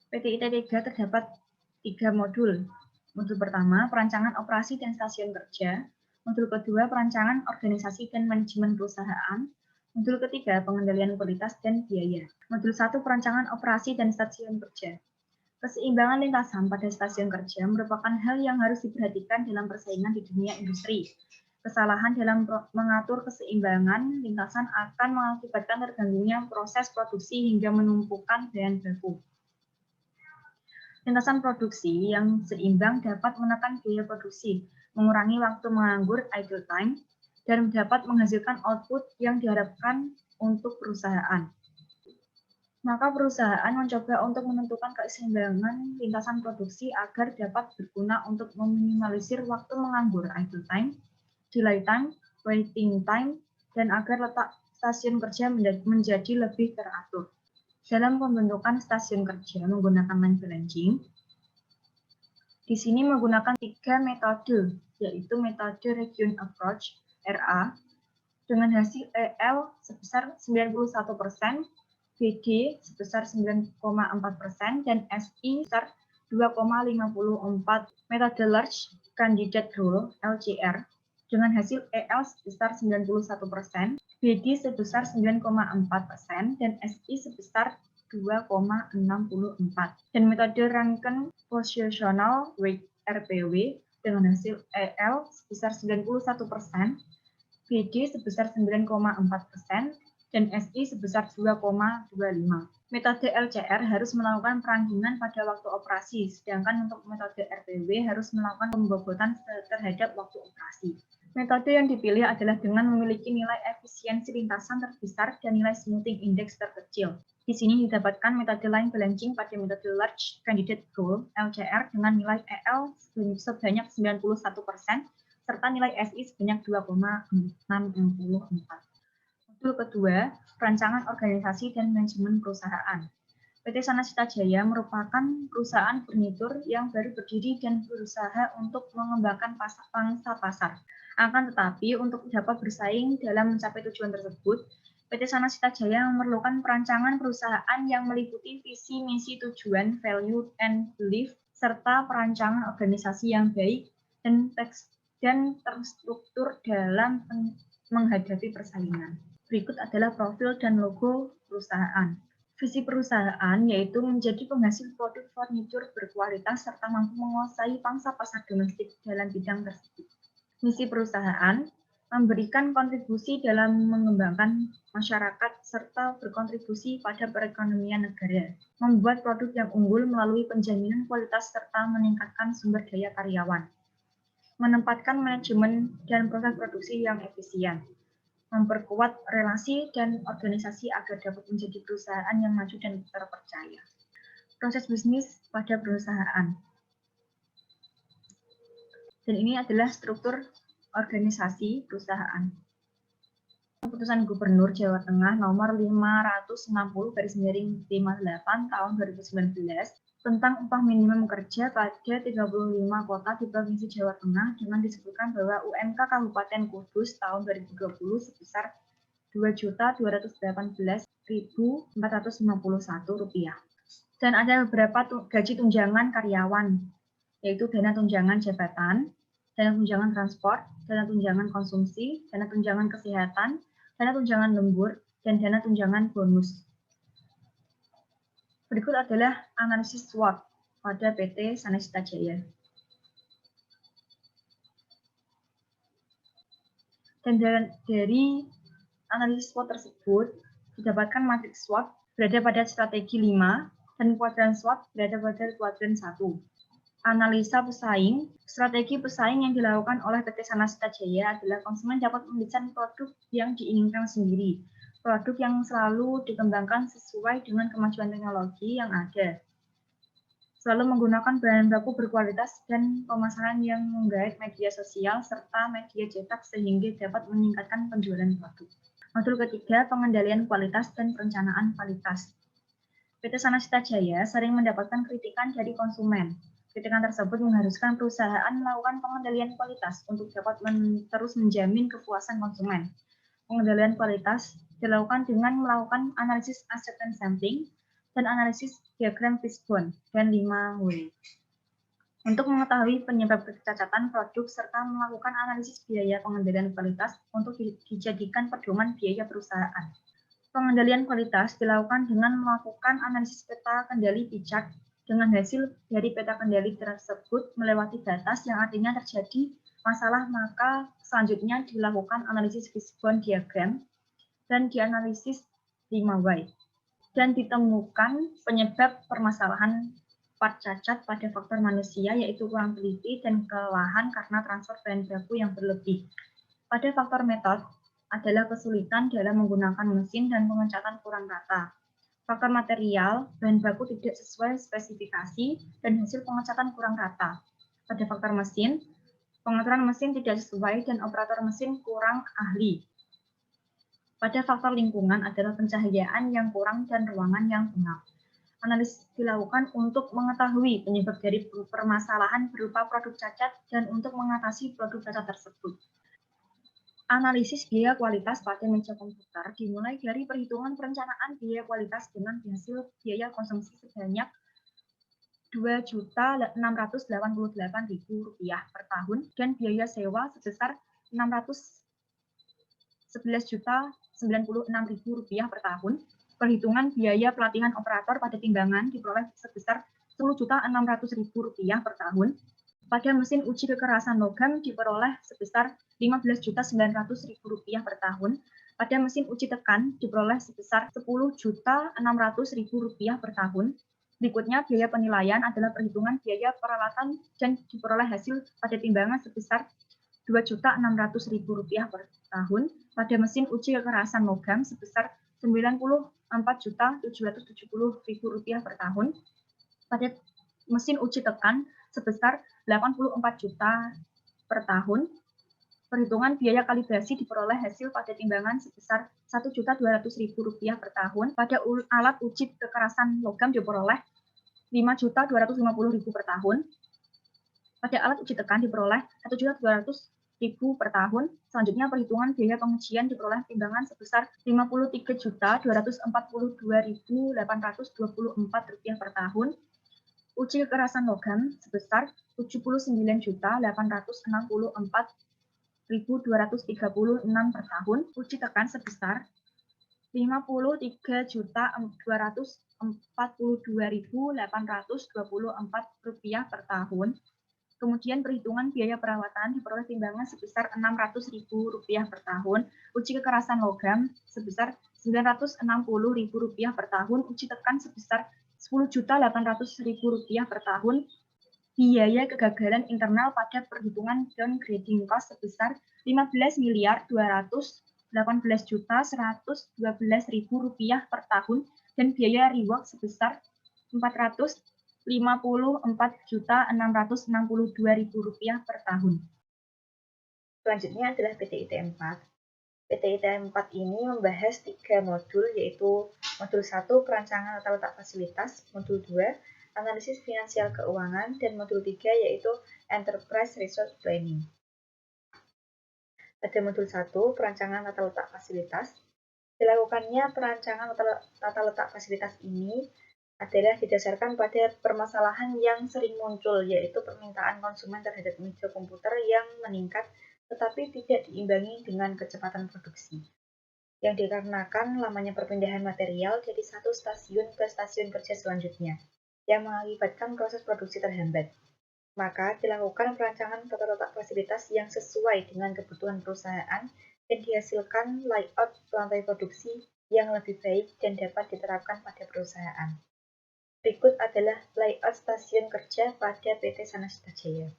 PT IT3 terdapat 3 modul. Modul pertama, perancangan operasi dan stasiun kerja. Modul kedua, perancangan organisasi dan manajemen perusahaan. Modul ketiga, pengendalian kualitas dan biaya. Modul 1, perancangan operasi dan stasiun kerja. Keseimbangan lintasan pada stasiun kerja merupakan hal yang harus diperhatikan dalam persaingan di dunia industri. Kesalahan dalam mengatur keseimbangan lintasan akan mengakibatkan terganggunya proses produksi hingga menumpukan bahan baku. Lintasan produksi yang seimbang dapat menekan biaya produksi, mengurangi waktu menganggur idle time, dan dapat menghasilkan output yang diharapkan untuk perusahaan. Maka perusahaan mencoba untuk menentukan keseimbangan lintasan produksi agar dapat berguna untuk meminimalisir waktu menganggur idle time, delay time, waiting time, dan agar letak stasiun kerja menjadi lebih teratur. Dalam pembentukan stasiun kerja menggunakan line balancing, di sini menggunakan 3 metode, yaitu metode Region Approach, RA, dengan hasil EL sebesar 91%, BD sebesar 9,4%, dan SI sebesar 2,54%. Metode Large Candidate Rule, LCR, dengan hasil EL sebesar 91%, BD sebesar 9,4%, dan SI sebesar 2,64. Dan metode Rankine Positional Weight RPW dengan hasil EL sebesar 91%, BD sebesar 9,4%, dan SI sebesar 2,25. Metode LCR harus melakukan perangkingan pada waktu operasi, sedangkan untuk metode RPW harus melakukan pembobotan terhadap waktu operasi. Metode yang dipilih adalah dengan memiliki nilai efisiensi lintasan terbesar dan nilai smoothing index terkecil. Di sini didapatkan metode line balancing pada metode Large Candidate Rule (LCR) dengan nilai EL sebanyak 91%, serta nilai SI sebanyak 2,664. Modul kedua, perancangan organisasi dan manajemen perusahaan. PT Sanasita Jaya merupakan perusahaan furnitur yang baru berdiri dan berusaha untuk mengembangkan pangsa pasar. Akan tetapi, untuk dapat bersaing dalam mencapai tujuan tersebut, PT Sanasita Jaya memerlukan perancangan perusahaan yang meliputi visi, misi, tujuan, value, and belief, serta perancangan organisasi yang baik dan terstruktur dalam menghadapi persaingan. Berikut adalah profil dan logo perusahaan. Visi perusahaan yaitu menjadi penghasil produk furnitur berkualitas serta mampu menguasai pangsa pasar domestik dalam bidang tersebut. Misi perusahaan memberikan kontribusi dalam mengembangkan masyarakat serta berkontribusi pada perekonomian negara, membuat produk yang unggul melalui penjaminan kualitas serta meningkatkan sumber daya karyawan, menempatkan manajemen dan proses produksi yang efisien, memperkuat relasi dan organisasi agar dapat menjadi perusahaan yang maju dan terpercaya. Proses bisnis pada perusahaan. Dan ini adalah struktur organisasi perusahaan. Keputusan Gubernur Jawa Tengah nomor 560/58 tahun 2019 tentang upah minimum kerja pada 35 kota di Provinsi Jawa Tengah dengan disebutkan bahwa UMK Kabupaten Kudus tahun 2020 sebesar Rp2.218.451. Dan ada beberapa gaji tunjangan karyawan, yaitu dana tunjangan jabatan, dana tunjangan transport, dana tunjangan konsumsi, dana tunjangan kesehatan, dana tunjangan lembur, dan dana tunjangan bonus. Berikut adalah analisis SWOT pada PT Sanasita Jaya. Dan dari analisis SWOT tersebut, didapatkan matriks SWOT berada pada strategi 5 dan kuadran SWOT berada pada kuadran 1. Analisa pesaing, strategi pesaing yang dilakukan oleh PT Sanasita Jaya adalah konsumen dapat mendesain produk yang diinginkan sendiri, produk yang selalu dikembangkan sesuai dengan kemajuan teknologi yang ada, selalu menggunakan bahan baku berkualitas dan pemasaran yang menggait media sosial serta media cetak sehingga dapat meningkatkan penjualan produk. Modul ketiga, pengendalian kualitas dan perencanaan kualitas. PT Sanasita Jaya sering mendapatkan kritikan dari konsumen. Kritikan tersebut mengharuskan perusahaan melakukan pengendalian kualitas untuk dapat terus menjamin kepuasan konsumen. Pengendalian kualitas dilakukan dengan melakukan analisis acceptance sampling dan analisis diagram fishbone, dan 5W. Untuk mengetahui penyebab kecacatan produk serta melakukan analisis biaya pengendalian kualitas untuk dijadikan pedoman biaya perusahaan. Pengendalian kualitas dilakukan dengan melakukan analisis peta kendali P-chart. Dengan hasil dari peta kendali tersebut melewati batas yang artinya terjadi masalah, maka selanjutnya dilakukan analisis fishbone diagram dan dianalisis 5Y. Dan ditemukan penyebab permasalahan part cacat pada faktor manusia, yaitu kurang teliti dan kelelahan karena transfer bahan baku yang berlebih. Pada faktor metode adalah kesulitan dalam menggunakan mesin dan pengecatan kurang rata. Faktor material, bahan baku tidak sesuai spesifikasi dan hasil pengecatan kurang rata. Pada faktor mesin, pengaturan mesin tidak sesuai dan operator mesin kurang ahli. Pada faktor lingkungan adalah pencahayaan yang kurang dan ruangan yang pengap. Analisis dilakukan untuk mengetahui penyebab dari permasalahan berupa produk cacat dan untuk mengatasi produk cacat tersebut. Analisis biaya kualitas pada meja komputer dimulai dari perhitungan perencanaan biaya kualitas dengan hasil biaya konsumsi sebanyak Rp2.688.000 per tahun dan biaya sewa sebesar Rp611.096.000 per tahun. Perhitungan biaya pelatihan operator pada timbangan diperoleh sebesar Rp10.600.000 per tahun. Pada mesin uji kekerasan logam diperoleh sebesar Rp15.900.000 per tahun. Pada mesin uji tekan diperoleh sebesar Rp10.600.000 per tahun. Berikutnya, biaya penilaian adalah perhitungan biaya peralatan dan diperoleh hasil pada timbangan sebesar Rp2.600.000 per tahun. Pada mesin uji kekerasan logam sebesar Rp94.770.000 per tahun. Pada mesin uji tekan sebesar Rp84 juta per tahun. Perhitungan biaya kalibrasi diperoleh hasil pada timbangan sebesar Rp1.200.000 per tahun. Pada alat uji kekerasan logam diperoleh Rp5.250.000 per tahun. Pada alat uji tekan diperoleh Rp1.200.000 per tahun. Selanjutnya, perhitungan biaya pengujian diperoleh timbangan sebesar Rp53.242.824 per tahun. Uji kekerasan logam sebesar Rp79.864.236 per tahun. Uji tekan sebesar Rp53.242.824 per tahun. Kemudian perhitungan biaya perawatan diperoleh timbangan sebesar Rp600.000 per tahun. Uji kekerasan logam sebesar Rp960.000 per tahun. Uji tekan sebesar Rp10.800.000 per tahun. Biaya kegagalan internal pada perhitungan downgrading cost sebesar Rp15.218.112.000 per tahun dan biaya rework sebesar Rp454.662.000 per tahun. Selanjutnya adalah PTIT 4. PTIT 4 ini membahas 3 modul, yaitu modul 1 perancangan tata letak fasilitas, modul 2 analisis finansial keuangan, dan modul 3 yaitu enterprise resource planning. Pada modul 1 perancangan tata letak fasilitas, dilakukannya perancangan tata letak fasilitas ini adalah didasarkan pada permasalahan yang sering muncul, yaitu permintaan konsumen terhadap meja komputer yang meningkat tetapi tidak diimbangi dengan kecepatan produksi, yang dikarenakan lamanya perpindahan material dari satu stasiun ke stasiun kerja selanjutnya, yang mengakibatkan proses produksi terhambat. Maka dilakukan perancangan tata letak fasilitas yang sesuai dengan kebutuhan perusahaan dan dihasilkan layout lantai produksi yang lebih baik dan dapat diterapkan pada perusahaan. Berikut adalah layout stasiun kerja pada PT Sanasta Jaya.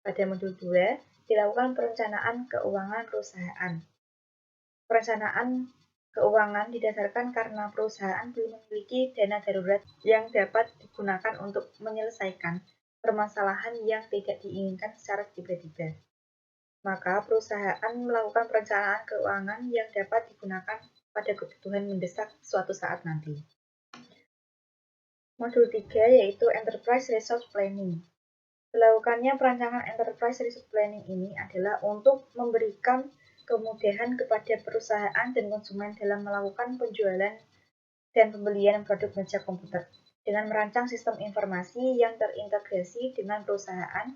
Pada modul 2, dilakukan perencanaan keuangan perusahaan. Perencanaan keuangan didasarkan karena perusahaan belum memiliki dana darurat yang dapat digunakan untuk menyelesaikan permasalahan yang tidak diinginkan secara tiba-tiba. Maka perusahaan melakukan perencanaan keuangan yang dapat digunakan pada kebutuhan mendesak suatu saat nanti. Modul 3 yaitu Enterprise Resource Planning. Dilakukannya perancangan Enterprise Resource Planning ini adalah untuk memberikan kemudahan kepada perusahaan dan konsumen dalam melakukan penjualan dan pembelian produk meja komputer. Dengan merancang sistem informasi yang terintegrasi dengan perusahaan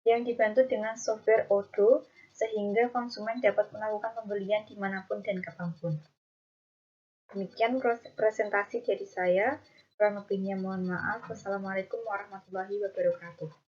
yang dibantu dengan software Odoo, sehingga konsumen dapat melakukan pembelian dimanapun dan kapanpun. Demikian presentasi dari saya. Kurang lebihnya mohon maaf. Wassalamualaikum warahmatullahi wabarakatuh.